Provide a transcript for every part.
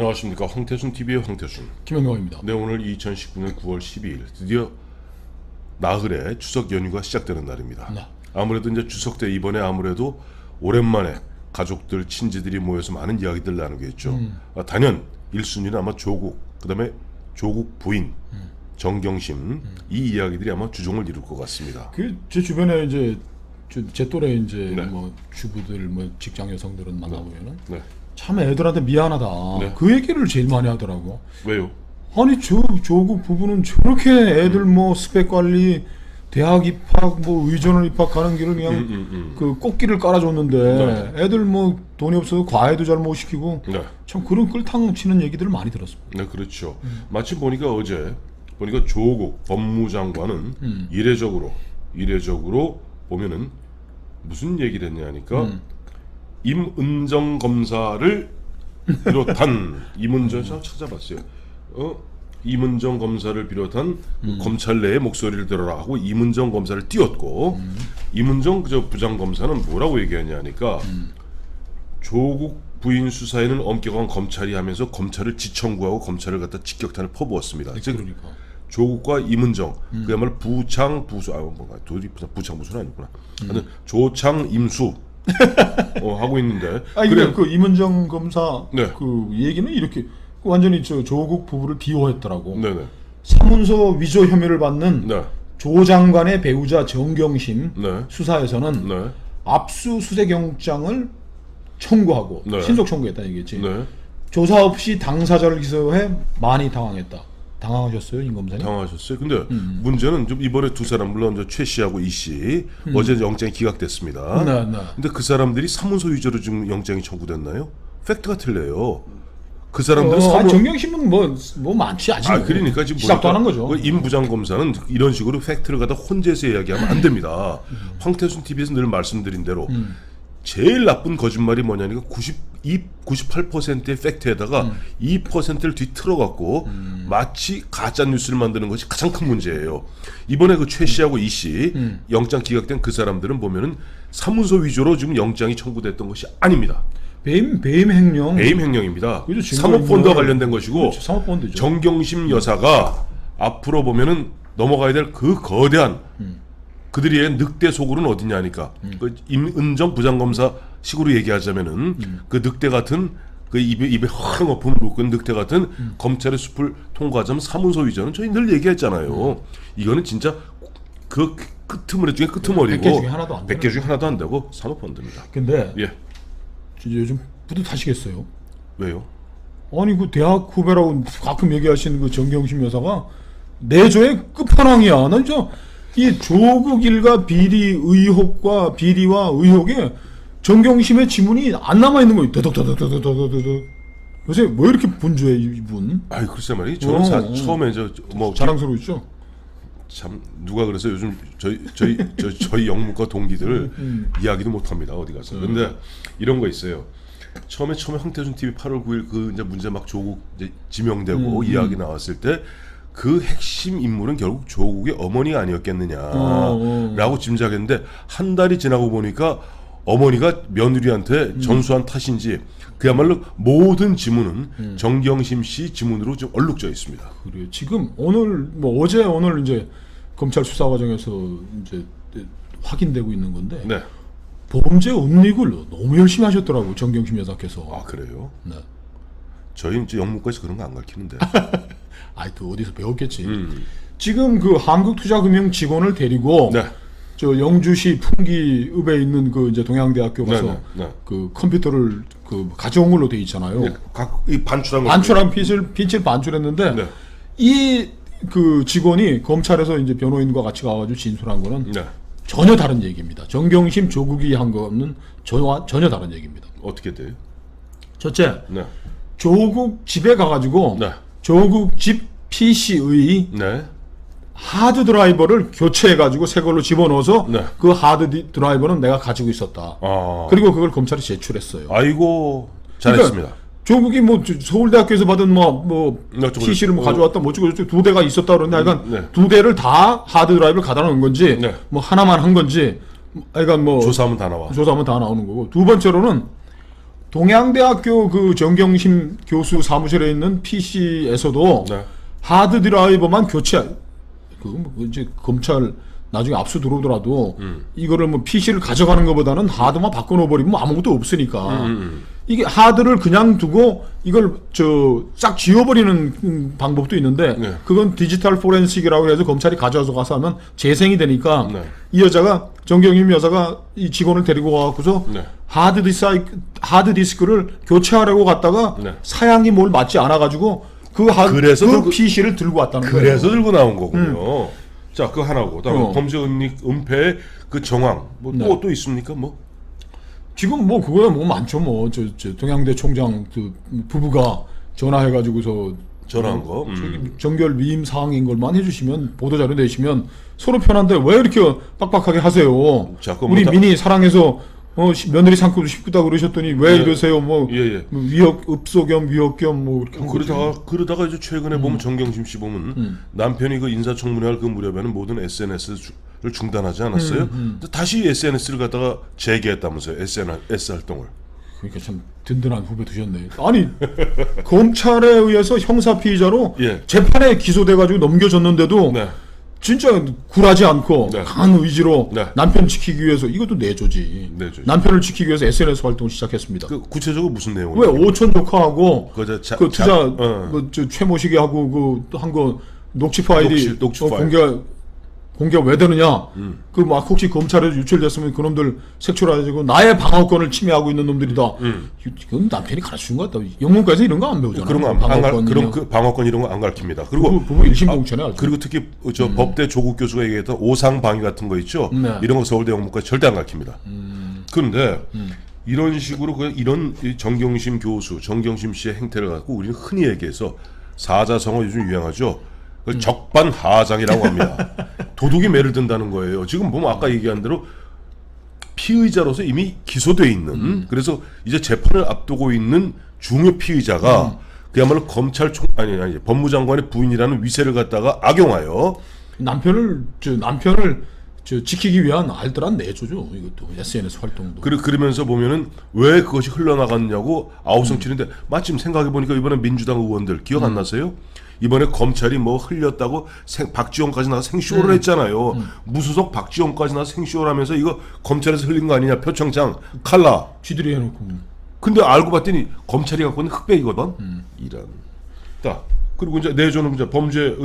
안녕하십니까. 황태순 TV의 황태순. 김영광입니다. 네, 오늘 2019년 9월 12일 드디어 나흘의 추석 연휴가 시작되는 날입니다. 네. 아무래도 이제 추석 때 이번에 아무래도 오랜만에 가족들, 친지들이 모여서 많은 이야기들 나누겠죠. 단연 1순위는 아마 조국, 그다음에 조국 부인 정경심 이 이야기들이 아마 주종을 이룰 것 같습니다. 그 제 주변에 이제 제 또래 이제 네. 뭐 주부들, 뭐 직장 여성들은 만나보면은 네. 참 애들한테 미안하다. 네. 그 얘기를 제일 많이 하더라고. 왜요? 아니 조국 부부는 저렇게 애들 뭐 스펙 관리, 대학 입학, 뭐 의전을 입학하는 길을 그냥 그 꽃길을 깔아줬는데 네. 애들 뭐 돈이 없어서 과외도 잘 못 시키고 네. 참 그런 끌탕 치는 얘기들을 많이 들었습니다. 네, 그렇죠. 마침 보니까 어제 보니까 조국 법무장관은 이례적으로 보면은 무슨 얘기를 했냐 하니까 임은정 검사를 비롯한 임은정 제가 찾아봤어요. 임은정 검사를 비롯한 검찰 내의 목소리를 들어라 하고 임은정 검사를 띄웠고 임은정 부장 검사는 뭐라고 얘기했냐 하니까 조국 부인 수사에는 엄격한 검찰이 하면서 검찰을 지청구하고 검찰을 갖다 직격탄을 퍼부었습니다. 즉 그러니까. 조국과 임은정 그야말로 부창 부수 뭔가 부창 부수는 아니구나. 하여튼 조창 임수 하고 있는데. 그래 그 임은정 검사 네. 그 얘기는 이렇게 완전히 조국 부부를 비호했더라고. 네네. 사문서 위조 혐의를 받는 네. 조 장관의 배우자 정경심 네. 수사에서는 네. 압수수색영장을 청구하고 네. 신속 청구했다는 얘기지. 네. 조사 없이 당사자를 기소해 많이 당황했다. 당황하셨어요, 임 검사님? 당황하셨어요. 근데 문제는 좀 이번에 두 사람 물론 최 씨하고 이 씨 어제 영장이 기각됐습니다. 네, 네. 근데 그 사람들이 사문서 위조로 지금 영장이 청구됐나요? 팩트가 틀려요. 그 사람들은 정경심은 뭐 많지 아직. 그러니까 지금 시작도 안 한 거죠. 임 부장 검사는 이런 식으로 팩트를 갖다 혼재해서 이야기하면 안 됩니다. 황태순 TV에서 늘 말씀드린 대로 제일 나쁜 거짓말이 뭐냐니까 98%의 팩트에다가 2%를 뒤틀어갖고 마치 가짜 뉴스를 만드는 것이 가장 큰 문제예요. 이번에 그 최 씨하고 이 씨 영장 기각된 그 사람들은 보면은 사문서 위조로 지금 영장이 청구됐던 것이 아닙니다. 배임 횡령. 배임 횡령입니다. 그렇죠. 사모펀드와 관련된 것이고 그렇죠. 사모펀드죠. 정경심 여사가 앞으로 보면은 넘어가야 될 그 거대한 그들의 늑대 소굴은 어디냐니까 그 임은정 부장검사 식으로 얘기하자면은 그 늑대 같은 그 입에 헐렁어품을 묶은 늑대 같은 검찰의 숲을 통과하자면 사문서 위조는 저희 늘 얘기했잖아요. 이거는 진짜 그 끄트머리 중에 끄트머리고 100개 중에 하나도 안 되는 100개 중에 하나도 안 되고 사모펀드입니다. 근데 예. 진짜 요즘 뿌듯하시겠어요. 왜요? 아니 그 대학 후배라고 가끔 얘기하시는 그 정경심 여사가 내조의 끝판왕이야. 난 진짜 이 조국 일가 비리와 의혹에 정경심의 지문이 안 남아 있는 거예요. 더덕더덕더덕더덕. 요새 뭐 이렇게 분주해 이분? 아이 글쎄 말이 저는 처음에 뭐 자랑스러우시죠? 참 누가 그래서 요즘 저희 영문과 동기들 이야기도 못 합니다 어디 가서. 근데 이런 거 있어요. 처음에 황태순 TV 8월 9일 그 이제 문제 막 조국 이제 지명되고 이야기 나왔을 때 그 핵심 인물은 결국 조국의 어머니가 아니었겠느냐라고 짐작했는데 한 달이 지나고 보니까 어머니가 며느리한테 전수한 탓인지 그야말로 모든 지문은 정경심 씨 지문으로 좀 얼룩져 있습니다. 그래요. 지금 오늘 오늘 이제 검찰 수사 과정에서 이제 확인되고 있는 건데 네. 범죄 은닉을 너무 열심히 하셨더라고 정경심 여사께서. 아 그래요? 네. 저희 이제 영문과에서 그런 거 안 가르치는데. 아이 또 어디서 배웠겠지. 지금 그 한국투자금융 직원을 데리고 네. 저 영주시 풍기읍에 있는 그 이제 동양대학교 가서 네. 그 컴퓨터를 그 가져온 걸로 돼 있잖아요. 이 반출한 빚을 반출했는데 네. 이 그 직원이 검찰에서 이제 변호인과 같이 가가지고 진술한 거는 네. 전혀 다른 얘기입니다. 정경심 조국이 한 거는 전혀 다른 얘기입니다. 어떻게 돼요? 첫째, 네. 조국 집에 가가지고 네. 조국 집 PC의 네. 하드 드라이버를 교체해가지고 새 걸로 집어넣어서 네. 그 하드 드라이버는 내가 가지고 있었다. 그리고 그걸 검찰에 제출했어요. 아이고 잘했습니다. 그러니까 조국이 뭐 서울대학교에서 받은 뭐 PC를 뭐 가져왔다 뭐 어쩌고 두 대가 있었다 그러는데 하여간 두 대를 다 하드 드라이브를 가다 놓은 건지 뭐 하나만 한 건지 하여간 뭐 조사하면 다 나와. 조사하면 다 나오는 거고 두 번째로는 동양대학교 그 정경심 교수 사무실에 있는 PC에서도 네. 하드 드라이버만 교체, 그뭐 이제 검찰 나중에 압수 들어오더라도 이거를 뭐 PC를 가져가는 것보다는 하드만 바꿔놓어버리면 뭐 아무것도 없으니까 이게 하드를 그냥 두고 이걸 싹 지워버리는 방법도 있는데 네. 그건 디지털 포렌식이라고 해서 검찰이 가져와서 가서 하면 재생이 되니까 네. 이 여자가 정경심 여사가 이 직원을 데리고 가고서 네. 하드 디스크를 교체하려고 갔다가 네. 사양이 뭘 맞지 않아가지고 그래서 그 PC를 들고 왔다는 거예요. 그래서 들고 나온 거군요. 자, 그거 하나고, 다음 범죄 은폐의 그 정황, 뭐 또 네. 있습니까? 뭐 지금 뭐 그거야 뭐 많죠. 뭐 저 동양대 총장 그 부부가 전화해가지고서 전화한 거. 저기 정결 위임 사항인 걸만 해주시면 보도자료 내시면 서로 편한데 왜 이렇게 빡빡하게 하세요? 자, 그럼 우리 뭐 민이 사랑해서 며느리 삼고 싶다 그러셨더니 왜 예. 이러세요? 뭐 예. 위협 읍소 겸 위협 겸 뭐 이렇게 하는 거죠. 그러다가 이제 최근에 보면 정경심 씨 보면 남편이 그 인사청문회 할 그 무렵에는 모든 SNS를 중단하지 않았어요? 근데 다시 SNS를 갖다가 재개했다면서요? SNS 활동을. 그러니까 참 든든한 후배 두셨네. 아니 검찰에 의해서 형사 피의자로 예. 재판에 기소돼가지고 넘겨졌는데도 네. 진짜 굴하지 않고 네. 강한 의지로 네. 남편 지키기 위해서 이것도 내조지. 내조지. 남편을 지키기 위해서 SNS 활동을 시작했습니다. 그 구체적으로 무슨 왜 내용이에요? 오촌 조카하고 그저 그 투자 저 최모식이 하고 그 한 거 녹취 파일이 녹취 파일. 공개 왜 되느냐? 그 막 혹시 검찰에 유출됐으면 그놈들 색출해가지고 나의 방어권을 침해하고 있는 놈들이다. 이건 남편이 가르치는 것 같다. 영문과에서 이런 거 안 배우잖아. 그런 거 그런 그 방어권 이런 거 안 가르칩니다. 그리고 부부 일심동체네 아주. 그리고 특히 저 법대 조국 교수가 얘기했던 오상방위 같은 거 있죠. 네. 이런 거 서울대 영문과 절대 안 가르칩니다. 그런데 이런 식으로 이런 이 정경심 교수, 정경심 씨의 행태를 갖고 우리는 흔히 얘기해서 사자성어 요즘 유행하죠. 그걸 적반하장이라고 합니다. 도둑이 매를 든다는 거예요. 지금 보면 아까 얘기한 대로 피의자로서 이미 기소돼 있는 그래서 이제 재판을 앞두고 있는 중요 피의자가 그야말로 아니 법무장관의 부인이라는 위세를 갖다가 악용하여 남편을 지키기 위한 알뜰한 내조죠. 이것도 SNS 활동도. 그러면서 보면은 왜 그것이 흘러나갔냐고 아우성치는데 마침 생각해 보니까 이번에 민주당 의원들 기억 안 나세요? 이번에 검찰이 뭐 흘렸다고 박지원까지 나서 생쇼를 했잖아요. 무소속 박지원까지 나서 생쇼를 하면서 이거 검찰에서 흘린 거 아니냐 표창장 칼라. 쥐들이 해놓고. 근데 알고 봤더니 검찰이 갖고 있는 흑백이거든. 이런. 자, 그리고 이제 내조는 이제 범죄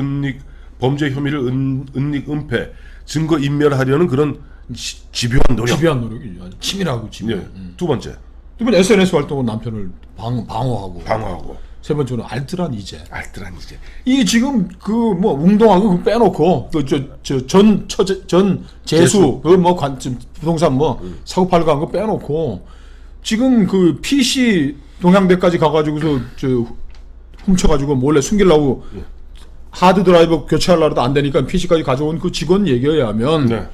혐의를 은닉 은폐 증거 인멸하려는 그런 집요한 노력. 집요한 노력이 아주 치밀하고 집요. 예. 두 번째 SNS 활동은 남편을 방어하고. 세 번째는 알뜰한 이제. 알뜰한 이제. 이 지금 그 뭐 운동하고 그거 빼놓고 전 재수 그 뭐 부동산 뭐 사고 팔고 한 거 빼놓고 지금 그 PC 동양대까지 가가지고서 훔쳐가지고 몰래 숨기려고 하드 드라이버 교체하려도 안 되니까 PC까지 가져온 그 직원 얘기에 하면 네.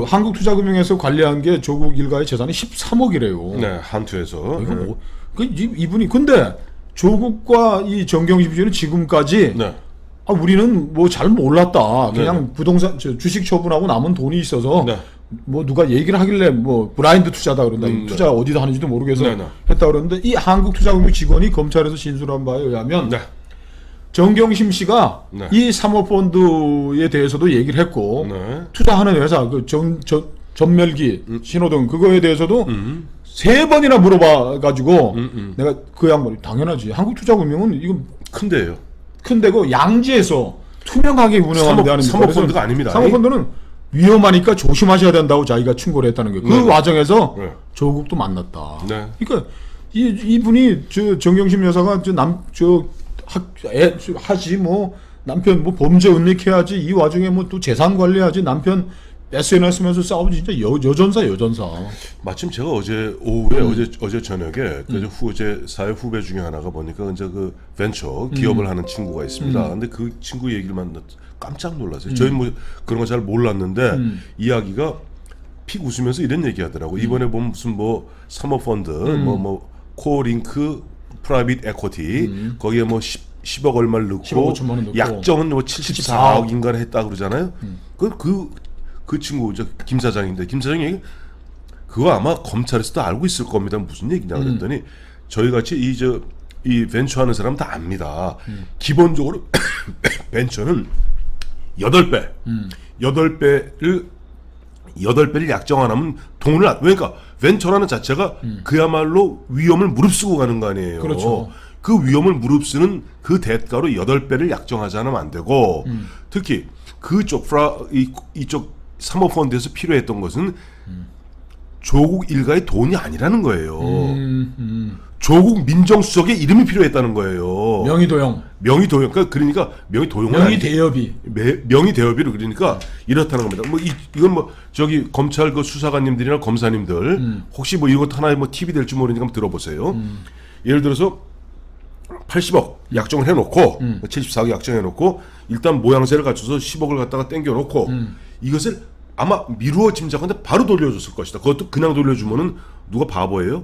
한국투자금융에서 관리한 게 조국 일가의 재산이 13억이래요. 네, 한투에서. 이거 뭐 이분이 근데 조국과 이 정경심 씨는 지금까지 네. 우리는 뭐 잘 몰랐다. 그냥 부동산 주식 처분하고 남은 돈이 있어서 네. 뭐 누가 얘기를 하길래 뭐 블라인드 투자다 그런다. 투자 어디다 하는지도 모르겠어 했다 그러는데 이 한국투자금융 직원이 검찰에서 진술한 바에 의하면 네. 정경심 씨가 네. 이 사모펀드에 대해서도 얘기를 했고 네. 투자하는 회사 그 전멸기 신호등 그거에 대해서도 세 번이나 물어봐 가지고 내가 그 양반이 당연하지. 한국투자금융은 이거 큰데요. 큰 데고 양지에서 투명하게 운영하는 데 하는 사모펀드가 아닙니다. 사모펀드는 위험하니까 조심하셔야 된다고 자기가 충고를 했다는 거예요. 그 네. 과정에서 네. 조국도 만났다. 네. 그러니까 이분이 정경심 여사가 하지 뭐 남편 뭐 범죄 은닉해야지 이 와중에 뭐 또 재산 관리하지 남편 SNS 면서 싸우지 진짜 여전사. 마침 제가 어제 오후에 어제 저녁에 그 사회 후배 중에 하나가 보니까 이제 그 벤처 기업을 하는 친구가 있습니다. 근데 그 친구 얘기를 만나 깜짝 놀랐어요. 저희 뭐 그런 거 잘 몰랐는데 이야기가 픽 웃으면서 이런 얘기하더라고. 이번에 보면 무슨 뭐 사모펀드 뭐 코링크 프라이빗 에코티 거기에 뭐 10억 얼마를 넣고 15천만 원 넣고 약정은 뭐 74억인가를 했다 그러잖아요. 그 친구 김 사장인데 김 사장이 그거 아마 검찰에서도 알고 있을 겁니다. 무슨 얘기냐 그랬더니 저희 같이 이 벤처 하는 사람 다 압니다. 기본적으로 벤처는 8배, 8배를 약정 안 하면 돈을 그러니까 벤처라는 자체가 그야말로 위험을 무릅쓰고 가는 거 아니에요. 그렇죠. 그 위험을 무릅쓰는 그 대가로 8배를 약정하지 않으면 안 되고 특히 그쪽 이쪽 사모펀드에서 필요했던 것은 조국 일가의 돈이 아니라는 거예요. 조국 민정수석의 이름이 필요했다는 거예요. 명의도용. 명의도용. 그러니까 명의도용은 명의대여비. 명의대여비로 그러니까 이렇다는 겁니다. 뭐 이건 뭐 저기 검찰 그 수사관님들이나 검사님들 혹시 뭐 이것 하나의 뭐 팁이 될지 모르니까 한번 들어보세요. 예를 들어서 80억 약정을 해놓고 74억 약정해놓고 일단 모양새를 갖춰서 10억을 갖다가 땡겨놓고 이것을 아마 미루어 짐작하는데 바로 돌려줬을 것이다. 그것도 그냥 돌려주면은 누가 바보예요?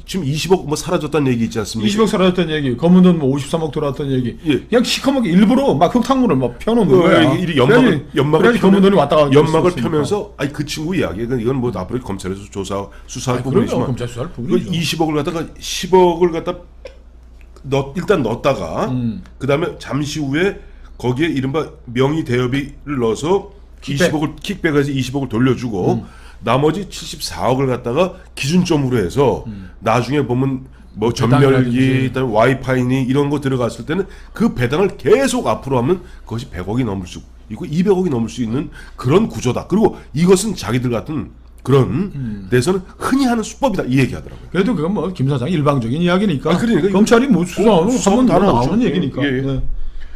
지금 20억 뭐 사라졌다는 얘기 있지 않습니까? 20억 사라졌다는 얘기, 검은 돈 뭐 53억 돌아왔다는 얘기. 예. 그냥 시커멓게 일부러 막 흙탕물을 막 펴놓은 거야. 연막을 검은 돈이 왔다 갔다 연막을 했었으니까. 펴면서 아니 그 친구 이야기 이건 뭐 앞으로 검찰에서 수사할 그럼요. 부분이지만 검찰 수사할 그 부분이죠. 20억을 갖다가 10억을 갖다 일단 넣었다가 그 다음에 잠시 후에 거기에 이른바 명의 대여비를 넣어서 킥백. 20억을 킥백해서 20억을 돌려주고 나머지 74억을 갖다가 기준점으로 해서 나중에 보면 뭐 전멸기, 배당이라든지. 그다음에 와이파이니 이런 거 들어갔을 때는 그 배당을 계속 앞으로 하면 그것이 100억이 넘을 수 있고 200억이 넘을 수 있는 그런 구조다. 그리고 이것은 자기들 같은 그런 데서는 흔히 하는 수법이다 이 얘기하더라고요. 그래도 그건 뭐 김 사장 일방적인 이야기니까. 아, 그러니까 검찰이 뭐 수사하면 한번 다 나오는 나오죠. 얘기니까. 예, 예. 네.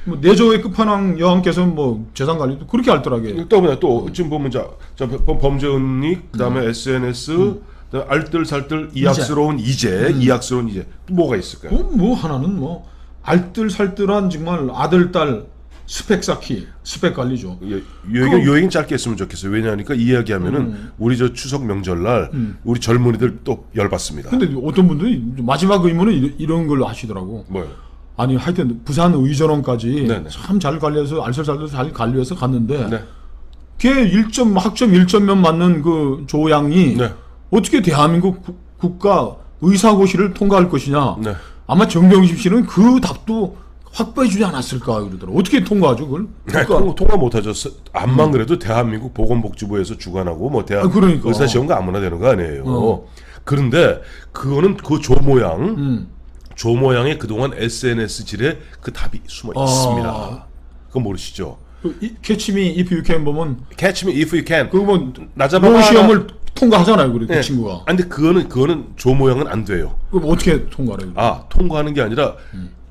뭐 내조의 끝판왕 여왕께서 뭐 재산 관리도 그렇게 하더라고요. 또 지금 보면 자 범죄은닉 그다음에 SNS 그다음에 알뜰살뜰 이악스러운 이재 이악스러운 이재 또 뭐가 있을까요? 뭐 하나는 뭐 알뜰살뜰한 정말 아들 딸 스펙 쌓기 스펙 관리죠. 예, 요 얘기는 짧게 했으면 좋겠어요. 왜냐하니까 이 이야기하면은 우리 저 추석 명절날 우리 젊은이들 또 열받습니다. 근데 어떤 분들이 마지막 의문은 이런 걸 하시더라고. 뭐요? 아니 하여튼 부산 의전원까지 네네. 참 잘 관리해서 알뜰살뜰 잘 관리해서 갔는데 네. 걔 학점 1점면 맞는 그 조양이 네. 어떻게 대한민국 국가 의사고시를 통과할 것이냐. 네. 아마 정경심 씨는 그 답도 확보해 주지 않았을까 그러더라고. 어떻게 통과하죠 그걸? 네, 통과 못하죠. 암만 그래도 대한민국 보건복지부에서 주관하고 뭐 대한 그러니까. 의사시험과 아무나 되는 거 아니에요. 그런데 그거는 그 조 모양의 그동안 SNS 질에 그 답이 숨어 있습니다. 그거 모르시죠? 캐치미 if you can 보면 Catch me if you can. 그거 뭐 나잡아라. 로 시험을 통과하잖아요. 그래 그 네. 친구가. 근데 그거는 조 모양은 안 돼요. 그럼 어떻게 통과를 해요? 통과하는 게 아니라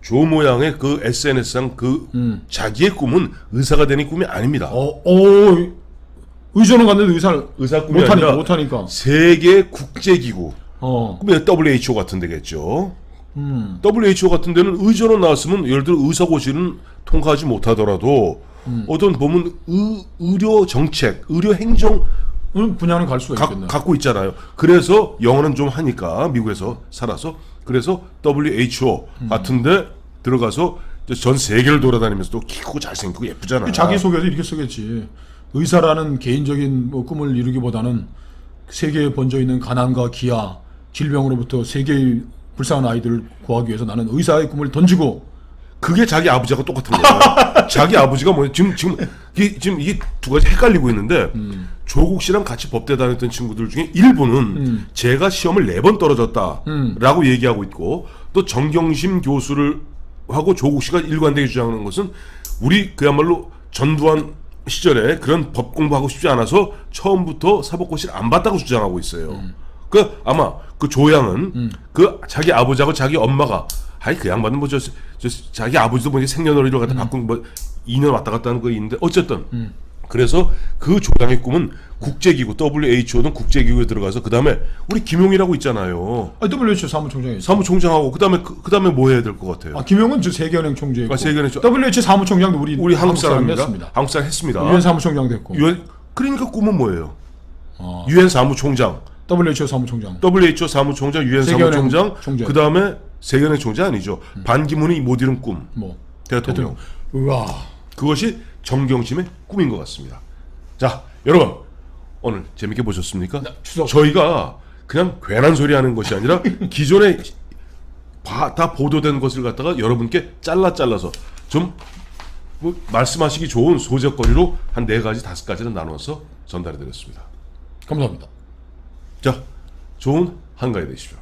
조 모양의 그 SNS상 그 자기의 꿈은 의사가 되는 꿈이 아닙니다. 의전원 갔는데 의사 꿈이 아니라 못하니까. 세계 국제기구. 그러면 WHO 같은 데겠죠. WHO 같은 데는 의전원 나왔으면 예를 들어 의사고시는 통과하지 못하더라도 어떤 보면 의료 정책, 의료 행정 분야는 갈 수가 있겠네. 갖고 있잖아요. 그래서 영어는 좀 하니까 미국에서 살아서 그래서 WHO 같은데 들어가서 전 세계를 돌아다니면서 또 키 크고 잘생기고 예쁘잖아요. 자기 소개서 이렇게 쓰겠지. 의사라는 개인적인 뭐 꿈을 이루기보다는 세계에 번져 있는 가난과 기아, 질병으로부터 세계의 불쌍한 아이들을 구하기 위해서 나는 의사의 꿈을 던지고. 그게 자기 아버지하고 똑같은 거예요. 자기 아버지가 뭐냐 지금 이게 두 가지 헷갈리고 있는데 조국 씨랑 같이 법대 다녔던 친구들 중에 일부는 제가 시험을 4번 떨어졌다라고 얘기하고 있고 또 정경심 교수를 하고 조국 씨가 일관되게 주장하는 것은 우리 그야말로 전두환 시절에 그런 법 공부하고 싶지 않아서 처음부터 사법고시를 안 봤다고 주장하고 있어요. 그 아마 그 조양은 그 자기 아버지하고 자기 엄마가 그 양반은 뭐 자기 아버지도 뭐 생년월일을 갖다 바꾼 뭐 2년 왔다 갔다 하는 거 있는데 어쨌든 그래서 그 조양의 꿈은 국제기구 WHO는 국제기구에 들어가서 그 다음에 우리 김용이라고 있잖아요. WHO 사무총장이. 사무총장하고 그 다음에 뭐 해야 될 것 같아요? 김용은 저 세계은행 총재였고. 세계은행 WHO 사무총장도 우리 한국 사람입니다. 했습니다. 한국 사람 했습니다. 유엔 사무총장 됐고. 그러니까 꿈은 뭐예요? 유엔 사무총장. WHO 사무총장. WHO 사무총장, 유엔 세계은행 사무총장, 총재. 그 다음에 세계은행 총재 아니죠. 반기문이 못 이룬 꿈. 뭐 대통령. 우와. 그것이 정경심의 꿈인 것 같습니다. 자, 여러분 오늘 재밌게 보셨습니까? 추석. 저희가 그냥 괜한 소리 하는 것이 아니라 기존에 다 보도된 것을 갖다가 여러분께 잘라서 좀 뭐 말씀하시기 좋은 소재거리로 한 4가지, 5가지를 나눠서 전달해 드렸습니다. 감사합니다. 자, 좋은 한가위 되십시오.